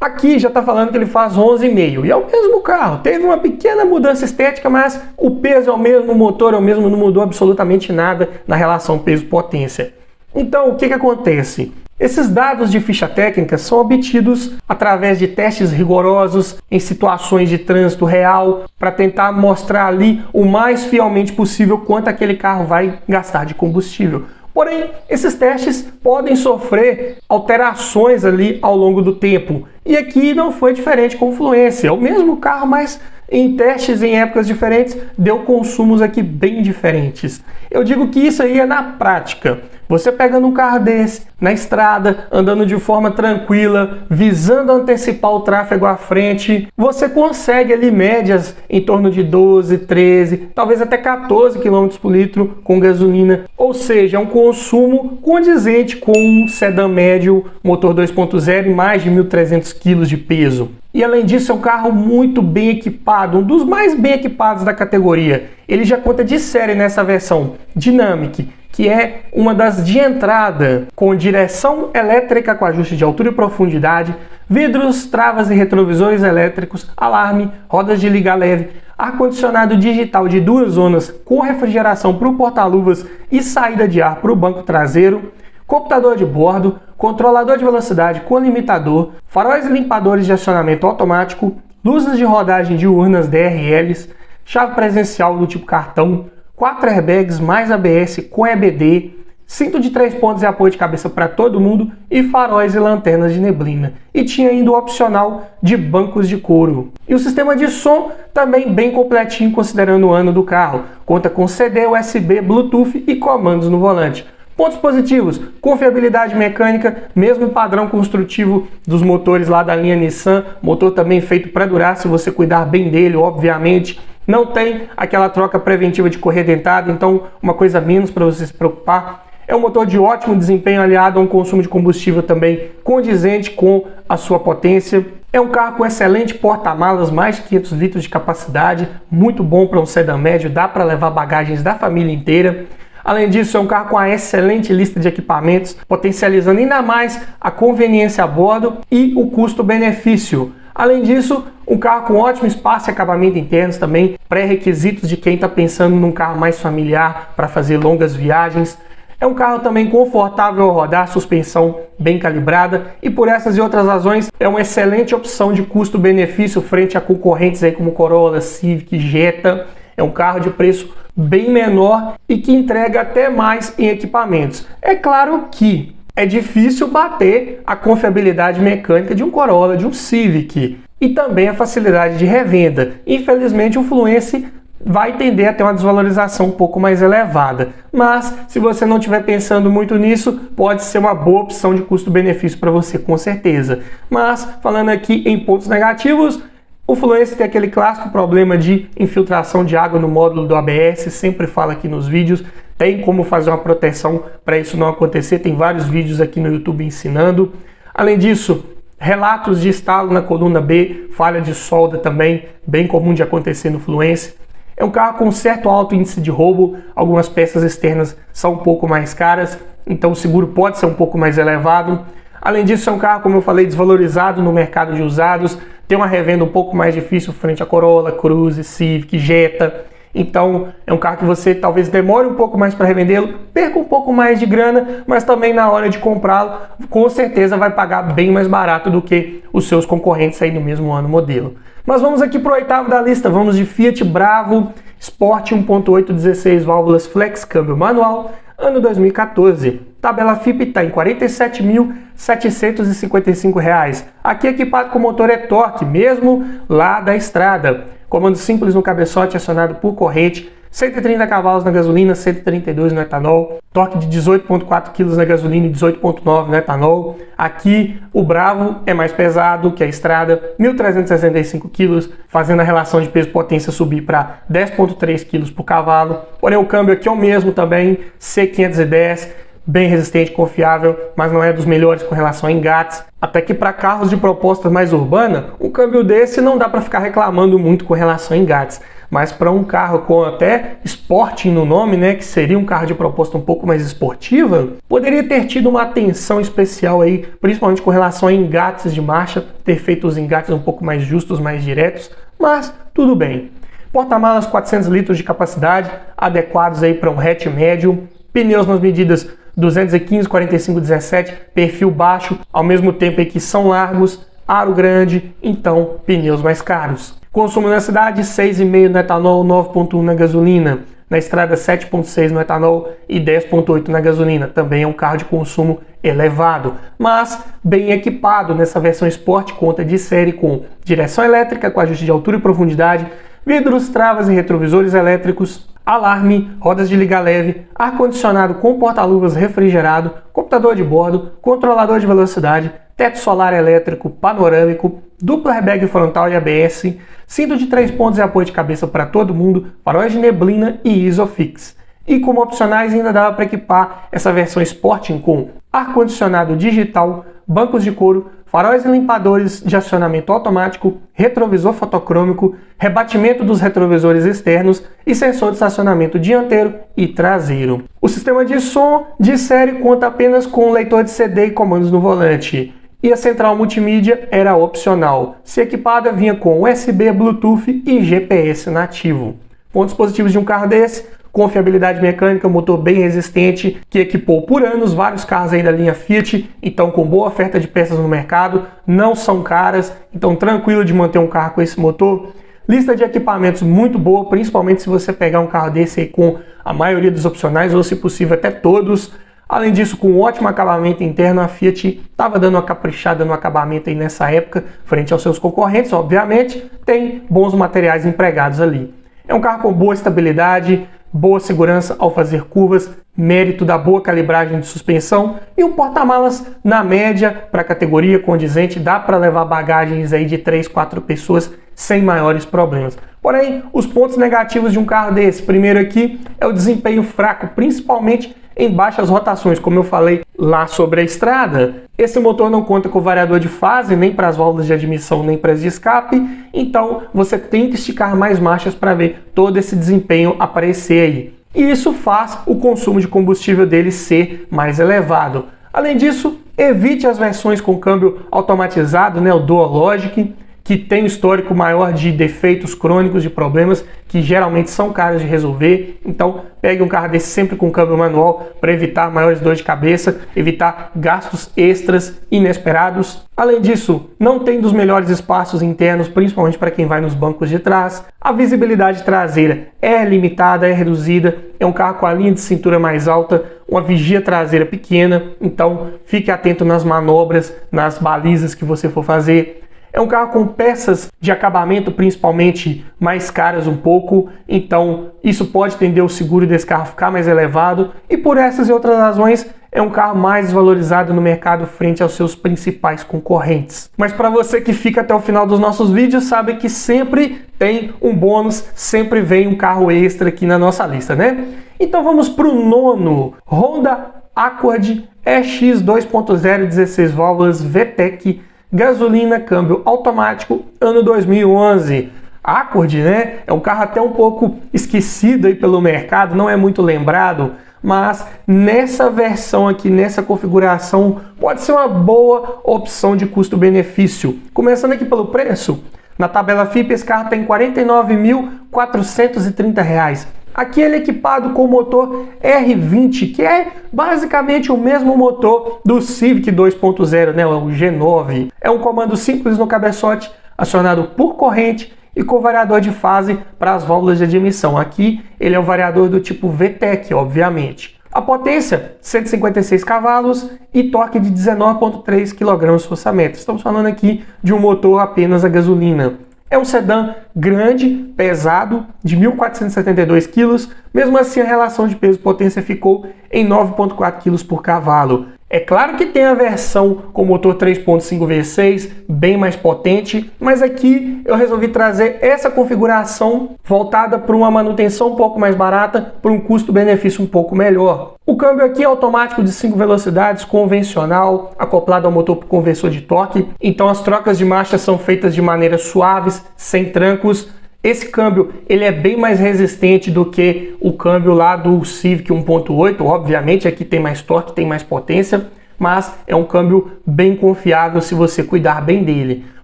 Aqui já está falando que ele faz 11,5 e é o mesmo carro. Teve uma pequena mudança estética, mas o peso é o mesmo, o motor é o mesmo, não mudou absolutamente nada na relação peso-potência. Então, o que acontece? Esses dados de ficha técnica são obtidos através de testes rigorosos em situações de trânsito real para tentar mostrar ali o mais fielmente possível quanto aquele carro vai gastar de combustível. Porém, esses testes podem sofrer alterações ali ao longo do tempo. E aqui não foi diferente com o Fluence. É o mesmo carro, mas em testes em épocas diferentes deu consumos aqui bem diferentes. Eu digo que isso aí é na prática. Você pegando um carro desse, na estrada, andando de forma tranquila, visando antecipar o tráfego à frente, você consegue ali médias em torno de 12, 13, talvez até 14 km por litro com gasolina. Ou seja, é um consumo condizente com um sedã médio, motor 2.0 e mais de 1.300 kg de peso. E além disso, é um carro muito bem equipado, um dos mais bem equipados da categoria. Ele já conta de série nessa versão Dynamic, que é uma das de entrada, com direção elétrica com ajuste de altura e profundidade, vidros, travas e retrovisores elétricos, alarme, rodas de liga leve, ar-condicionado digital de 2 zonas com refrigeração para o porta-luvas e saída de ar para o banco traseiro, computador de bordo, controlador de velocidade com limitador, faróis e limpadores de acionamento automático, luzes de rodagem diurnas DRLs, chave presencial do tipo cartão, 4 airbags mais ABS com EBD, cinto de 3 pontos e apoio de cabeça para todo mundo e faróis e lanternas de neblina. E tinha ainda o opcional de bancos de couro. E o sistema de som também bem completinho considerando o ano do carro. Conta com CD, USB, Bluetooth e comandos no volante. Pontos positivos, confiabilidade mecânica, mesmo padrão construtivo dos motores lá da linha Nissan, motor também feito para durar se você cuidar bem dele, obviamente. Não tem aquela troca preventiva de correia dentada, então uma coisa a menos para você se preocupar. É um motor de ótimo desempenho aliado a um consumo de combustível também condizente com a sua potência. É um carro com excelente porta-malas, mais de 500 litros de capacidade, muito bom para um sedã médio, dá para levar bagagens da família inteira. Além disso, é um carro com uma excelente lista de equipamentos, potencializando ainda mais a conveniência a bordo e o custo-benefício. Além disso, um carro com ótimo espaço e acabamento internos também, pré-requisitos de quem está pensando num carro mais familiar para fazer longas viagens. É um carro também confortável ao rodar, suspensão bem calibrada e por essas e outras razões é uma excelente opção de custo-benefício frente a concorrentes aí como Corolla, Civic, Jetta. É um carro de preço bem menor e que entrega até mais em equipamentos. É claro que é difícil bater a confiabilidade mecânica de um Corolla, de um Civic e também a facilidade de revenda. Infelizmente o Fluence vai tender a ter uma desvalorização um pouco mais elevada. Mas, se você não estiver pensando muito nisso, pode ser uma boa opção de custo-benefício para você, com certeza. Mas, falando aqui em pontos negativos, o Fluence tem aquele clássico problema de infiltração de água no módulo do ABS, sempre falo aqui nos vídeos, tem como fazer uma proteção para isso não acontecer, tem vários vídeos aqui no YouTube ensinando. Além disso, relatos de estalo na coluna B, falha de solda também, bem comum de acontecer no Fluence. É um carro com certo alto índice de roubo, algumas peças externas são um pouco mais caras, então o seguro pode ser um pouco mais elevado. Além disso, é um carro, como eu falei, desvalorizado no mercado de usados, tem uma revenda um pouco mais difícil frente a Corolla, Cruze, Civic, Jetta. Então, é um carro que você talvez demore um pouco mais para revendê-lo, perca um pouco mais de grana, mas também na hora de comprá-lo, com certeza vai pagar bem mais barato do que os seus concorrentes aí no mesmo ano modelo. Mas vamos aqui para o oitavo da lista, vamos de Fiat Bravo Sport 1.8 16 válvulas flex, câmbio manual, ano 2014. Tabela FIP está em R$ 47.755. Aqui equipado com motor e-torque, mesmo lá da estrada. Comando simples no cabeçote acionado por corrente, 130 cavalos na gasolina, 132 no etanol, torque de 18,4 kg na gasolina e 18,9 no etanol. Aqui o Bravo é mais pesado que a estrada, 1.365 kg, fazendo a relação de peso-potência subir para 10,3 kg por cavalo. Porém o câmbio aqui é o mesmo também, C510, bem resistente, confiável, mas não é dos melhores com relação a engates. Até que para carros de proposta mais urbana, um câmbio desse não dá para ficar reclamando muito com relação a engates. Mas para um carro com até Sporting no nome, né, que seria um carro de proposta um pouco mais esportiva, poderia ter tido uma atenção especial aí, principalmente com relação a engates de marcha, ter feito os engates um pouco mais justos, mais diretos, mas tudo bem. Porta-malas 400 litros de capacidade, adequados aí para um hatch médio, pneus nas medidas 215, 45, 17, perfil baixo, ao mesmo tempo aí que são largos, aro grande, então pneus mais caros. Consumo na cidade 6,5 no etanol, 9,1 na gasolina. Na estrada 7,6 no etanol e 10,8 na gasolina. Também é um carro de consumo elevado, mas bem equipado. Nessa versão Sport conta de série com direção elétrica com ajuste de altura e profundidade, vidros, travas e retrovisores elétricos, alarme, rodas de liga leve, ar-condicionado com porta-luvas refrigerado, computador de bordo, controlador de velocidade, teto solar elétrico panorâmico, duplo airbag frontal e ABS, cinto de 3 pontos e apoio de cabeça para todo mundo, faróis de neblina e Isofix. E como opcionais ainda dava para equipar essa versão Sporting com ar-condicionado digital, bancos de couro, faróis e limpadores de acionamento automático, retrovisor fotocrômico, rebatimento dos retrovisores externos e sensor de estacionamento dianteiro e traseiro. O sistema de som de série conta apenas com leitor de CD e comandos no volante. E a central multimídia era opcional. Se equipada, vinha com USB, Bluetooth e GPS nativo. Pontos positivos de um carro desse: confiabilidade mecânica, motor bem resistente, que equipou por anos vários carros aí da linha Fiat, então com boa oferta de peças no mercado, não são caras, então tranquilo de manter um carro com esse motor. Lista de equipamentos muito boa, principalmente se você pegar um carro desse aí com a maioria dos opcionais, ou se possível até todos. Além disso, com um ótimo acabamento interno, a Fiat estava dando uma caprichada no acabamento aí nessa época, frente aos seus concorrentes, obviamente, tem bons materiais empregados ali. É um carro com boa estabilidade, boa segurança ao fazer curvas, mérito da boa calibragem de suspensão e um porta-malas na média para a categoria condizente, dá para levar bagagens aí de 3, 4 pessoas sem maiores problemas. Porém, os pontos negativos de um carro desse, primeiro aqui, é o desempenho fraco, principalmente em baixas rotações, como eu falei lá sobre a estrada. Esse motor não conta com variador de fase, nem para as válvulas de admissão, nem para as de escape, então você tem que esticar mais marchas para ver todo esse desempenho aparecer aí. E isso faz o consumo de combustível dele ser mais elevado. Além disso, evite as versões com câmbio automatizado, o Dualogic, que tem um histórico maior de defeitos crônicos, de problemas que geralmente são caros de resolver. Então, pegue um carro desse sempre com câmbio manual para evitar maiores dores de cabeça, evitar gastos extras inesperados. Além disso, não tem dos melhores espaços internos, principalmente para quem vai nos bancos de trás. A visibilidade traseira é limitada, é reduzida. É um carro com a linha de cintura mais alta, uma vigia traseira pequena. Então, fique atento nas manobras, nas balizas que você for fazer. É um carro com peças de acabamento, principalmente mais caras um pouco, então isso pode tender o seguro desse carro a ficar mais elevado, e por essas e outras razões é um carro mais desvalorizado no mercado frente aos seus principais concorrentes. Mas para você que fica até o final dos nossos vídeos, sabe que sempre tem um bônus, sempre vem um carro extra aqui na nossa lista, né? Então vamos para o nono, Honda Accord EX 2.0 16 válvulas VTEC, gasolina, câmbio automático, ano 2011. Accord, né? É um carro até um pouco esquecido aí pelo mercado, não é muito lembrado, mas nessa versão aqui, nessa configuração, pode ser uma boa opção de custo-benefício. Começando aqui pelo preço, na tabela FIPE esse carro tem R$ 49.430. Aqui ele é equipado com o motor R20, que é basicamente o mesmo motor do Civic 2.0, né, o G9. É um comando simples no cabeçote, acionado por corrente e com variador de fase para as válvulas de admissão. Aqui ele é o variador do tipo VTEC, obviamente. A potência, 156 cavalos e torque de 19,3 kgfm. Estamos falando aqui de um motor apenas a gasolina. É um sedã grande, pesado, de 1.472 kg, mesmo assim a relação de peso-potência ficou em 9,4 kg por cavalo. É claro que tem a versão com motor 3.5 V6, bem mais potente, mas aqui eu resolvi trazer essa configuração voltada para uma manutenção um pouco mais barata, para um custo-benefício um pouco melhor. O câmbio aqui é automático de 5 velocidades, convencional, acoplado ao motor por conversor de torque, então as trocas de marcha são feitas de maneira suaves, sem trancos. Esse câmbio ele é bem mais resistente do que o câmbio lá do Civic 1.8, obviamente aqui tem mais torque, tem mais potência, mas é um câmbio bem confiável se você cuidar bem dele.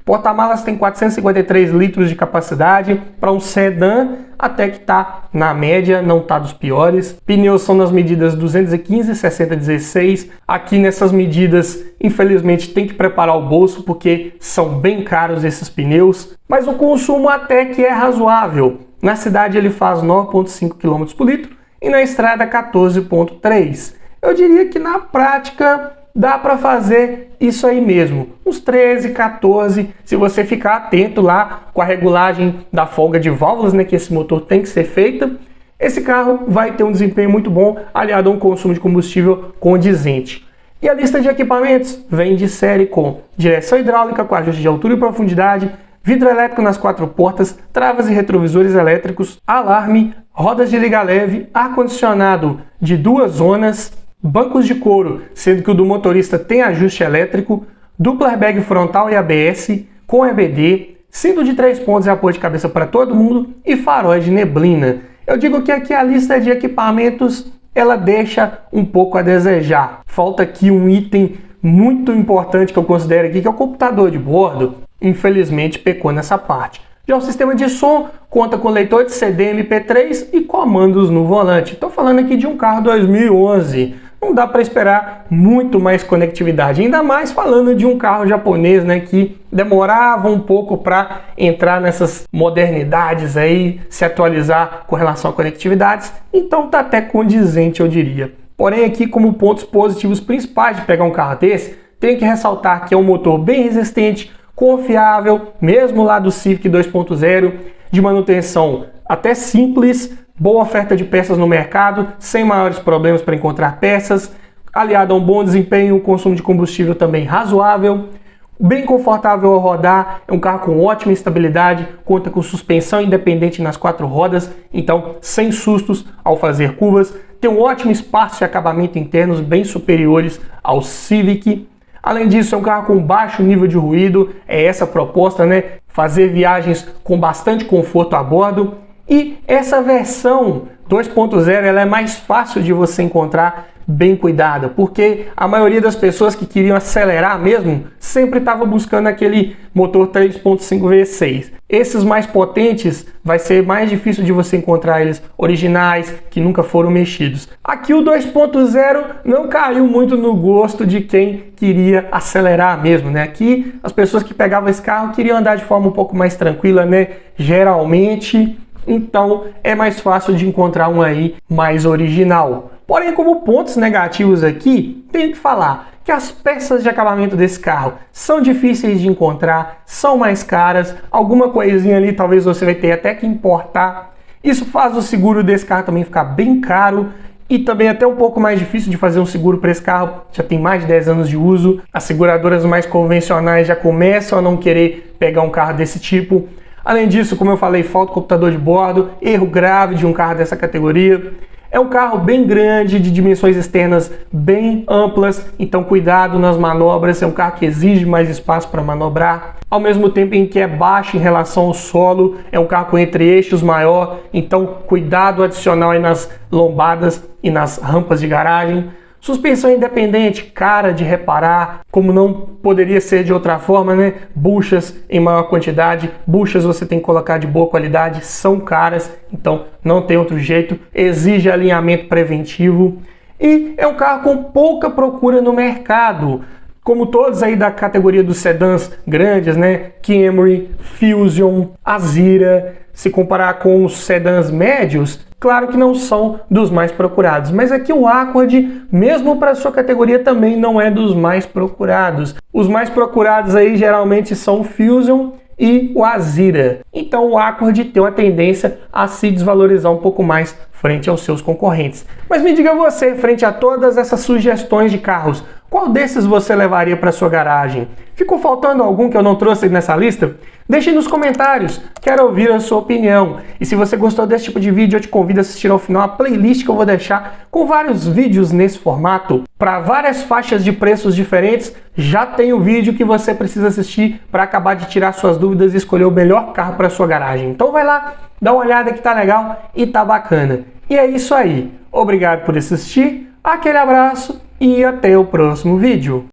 Porta-malas tem 453 litros de capacidade, para um sedã até que tá na média, não tá dos piores. Pneus são nas medidas 215, 60, 16. Aqui nessas medidas, infelizmente, tem que preparar o bolso porque são bem caros esses pneus, mas o consumo até que é razoável. Na cidade ele faz 9,5 km por litro e na estrada 14,3. Eu diria que na prática dá para fazer isso aí mesmo, uns 13, 14, se você ficar atento lá com a regulagem da folga de válvulas, né, que esse motor tem que ser feita. Esse carro vai ter um desempenho muito bom, aliado a um consumo de combustível condizente. E a lista de equipamentos vem de série com direção hidráulica com ajuste de altura e profundidade, vidro elétrico nas 4 portas, travas e retrovisores elétricos, alarme, rodas de liga leve, ar-condicionado de 2 zonas, bancos de couro, sendo que o do motorista tem ajuste elétrico, dupla airbag frontal e ABS, com EBD, cinto de 3 pontos e apoio de cabeça para todo mundo e faróis de neblina. Eu digo que aqui a lista de equipamentos ela deixa um pouco a desejar. Falta aqui um item muito importante que eu considero aqui, que é o computador de bordo. Infelizmente pecou nessa parte. Já o sistema de som conta com leitor de CD MP3 e comandos no volante. Estou falando aqui de um carro 2011. Não dá para esperar muito mais conectividade, ainda mais falando de um carro japonês, né, que demorava um pouco para entrar nessas modernidades aí, se atualizar com relação a conectividades. Então tá até condizente, eu diria. Porém aqui, como pontos positivos principais de pegar um carro desse, tem que ressaltar que é um motor bem resistente, confiável, mesmo lá do Civic 2.0, de manutenção até simples, boa oferta de peças no mercado, sem maiores problemas para encontrar peças, aliado a um bom desempenho, consumo de combustível também razoável, bem confortável ao rodar, é um carro com ótima estabilidade, conta com suspensão independente nas 4 rodas, então sem sustos ao fazer curvas, tem um ótimo espaço e acabamento internos bem superiores ao Civic. Além disso, é um carro com baixo nível de ruído, é essa a proposta, né? Fazer viagens com bastante conforto a bordo. E essa versão 2.0 ela é mais fácil de você encontrar bem cuidada, porque a maioria das pessoas que queriam acelerar mesmo sempre estava buscando aquele motor 3.5 V6. Esses mais potentes vai ser mais difícil de você encontrar eles originais, que nunca foram mexidos. Aqui o 2.0 não caiu muito no gosto de quem queria acelerar mesmo, né? Aqui as pessoas que pegavam esse carro queriam andar de forma um pouco mais tranquila, né? Geralmente, então é mais fácil de encontrar um aí mais original. Porém, como pontos negativos aqui, tenho que falar que as peças de acabamento desse carro são difíceis de encontrar, são mais caras, alguma coisinha ali talvez você vai ter até que importar. Isso faz o seguro desse carro também ficar bem caro e também até um pouco mais difícil de fazer um seguro para esse carro, já tem mais de 10 anos de uso. As seguradoras mais convencionais já começam a não querer pegar um carro desse tipo. Além disso, como eu falei, falta computador de bordo, erro grave de um carro dessa categoria. É um carro bem grande, de dimensões externas bem amplas, então cuidado nas manobras, é um carro que exige mais espaço para manobrar, ao mesmo tempo em que é baixo em relação ao solo, é um carro com entre-eixos maior, então cuidado adicional aí nas lombadas e nas rampas de garagem. Suspensão independente, cara de reparar, como não poderia ser de outra forma, né? Buchas em maior quantidade, buchas você tem que colocar de boa qualidade, são caras, então não tem outro jeito, exige alinhamento preventivo e é um carro com pouca procura no mercado. Como todos aí da categoria dos sedãs grandes, né? Camry, Fusion, Azira, se comparar com os sedãs médios, claro que não são dos mais procurados, mas aqui o Accord, mesmo para sua categoria, também não é dos mais procurados. Os mais procurados aí geralmente são o Fusion e o Azira. Então o Accord tem uma tendência a se desvalorizar um pouco mais frente aos seus concorrentes. Mas me diga você, frente a todas essas sugestões de carros, qual desses você levaria para sua garagem? Ficou faltando algum que eu não trouxe nessa lista? Deixe nos comentários, quero ouvir a sua opinião. E se você gostou desse tipo de vídeo, eu te convido a assistir ao final a playlist que eu vou deixar com vários vídeos nesse formato. Para várias faixas de preços diferentes, já tem o vídeo que você precisa assistir para acabar de tirar suas dúvidas e escolher o melhor carro para sua garagem. Então vai lá, dá uma olhada que tá legal e tá bacana. E é isso aí. Obrigado por assistir, aquele abraço e até o próximo vídeo.